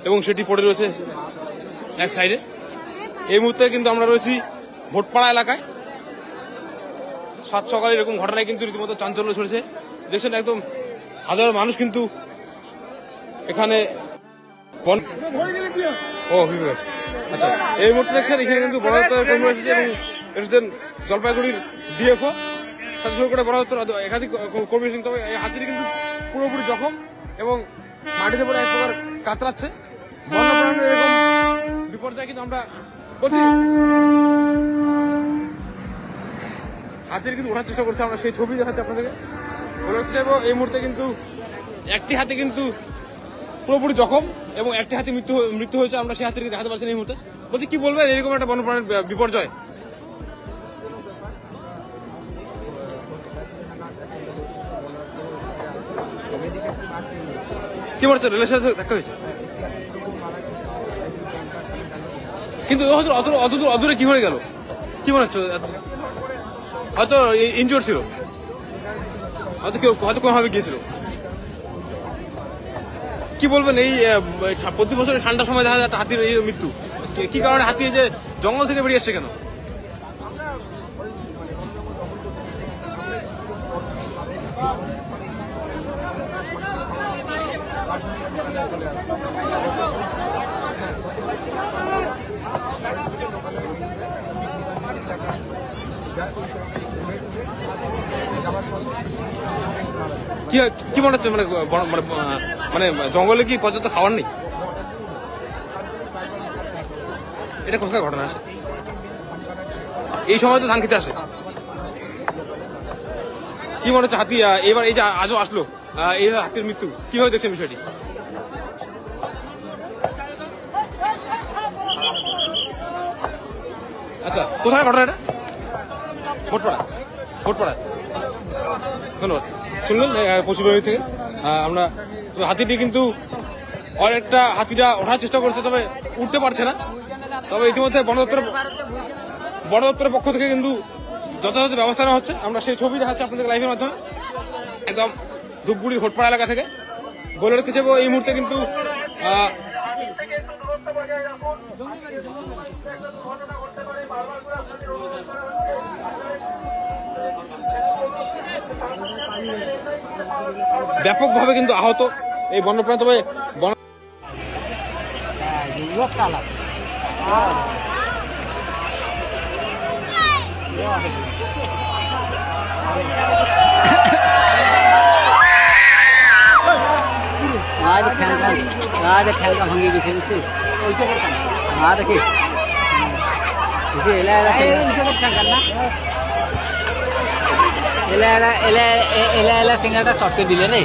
এবং সেটি পড়ে রয়েছে এক সাইডে। এই মুহূর্তে কিন্তু আমরা রয়েছি ভোটপাড়া এলাকায়। সাত সকালে এরকম ঘটনায় কিন্তু রীতিমতো চাঞ্চল্য ছড়েছে। দেখছেন একদম হাজার মানুষ কিন্তু এখানে। আচ্ছা, এই মুহূর্তে দেখছেন এখানে কিন্তু বড় কর্মী এসেছে এবং এসেছেন জলপাইগুড়ির ডিএফও সাথে শুরু করে বড় একাধিক কর্মী এসেছেন। তবে এই হাতিটি কিন্তু পুরোপুরি জখম এবং মাটিতে পড়ে এক প্রকার কাতরাচ্ছে। বন্যপ্রাণীর এরকম বিপর্যয় কিন্তু আমরা বলছি। হাতির কিন্তু ওঠার চেষ্টা করছে, আমরা সেই ছবি দেখাচ্ছি আপনাদেরকে। বলে হচ্ছে এই মুহূর্তে কিন্তু একটি হাতি কিন্তু পুরোপুরি জখম এবং একটি হাতি মৃত্যু হয়েছে। আমরা সেই হাতিকে দেখাতে পারছি না এই মুহূর্তে। বলছি কি বলবেন এরকম একটা বন্যপ্রাণীর বিপর্যয়? কি মনে হচ্ছে রেলের সাথে ধাক্কা হয়েছে? কিন্তু অদূরে কি হয়ে গেল কি মনে হচ্ছে? হয়তো ইনজোর ছিল, হয়তো কোনোভাবে গিয়েছিল। কি বলবেন এই প্রতি বছর ঠান্ডার সময় দেখা যায় একটা হাতির এই মৃত্যু, কি কারণে হাতি যে জঙ্গল থেকে বেরিয়ে আসছে কেন? কি মনে হচ্ছে মানে জঙ্গলে কি পর্যাপ্ত খাবার নেই? এটা কোথায় ঘটনা আসে? এই সময় তো ধান খেতে আসে। কি মনে হচ্ছে হাতি এবার এই যে আজও আসলো, এই হাতির মৃত্যু কিভাবে দেখছেন বিষয়টি? আচ্ছা, কোথায় ঘটনা এটা? ভোটপাড়া। ধন্যবাদ। শুনলেন পশ্চিমবঙ্গ থেকে আমরা। হাতিটি কিন্তু অনেকটা হাতিটা ওঠার চেষ্টা করছে, তবে উঠতে পারছে না। তবে ইতিমধ্যে বন দপ্তরের পক্ষ থেকে কিন্তু যথাযথ ব্যবস্থা নেওয়া হচ্ছে। আমরা সেই ছবি দেখাচ্ছি আপনাদের লাইভের মাধ্যমে একদম ধূপগুড়ি ভোটপাড়া এলাকা থেকে। বলে রাখতে চাইবো এই মুহূর্তে কিন্তু ব্যাপকভাবে কিন্তু আহত এই বন্যপ্রাণী। তবে ঠেলকা ভাঙিয়ে গেছে বুঝছিস? দেখি এলা সিঙ্গাটা চটকে দিলে রে।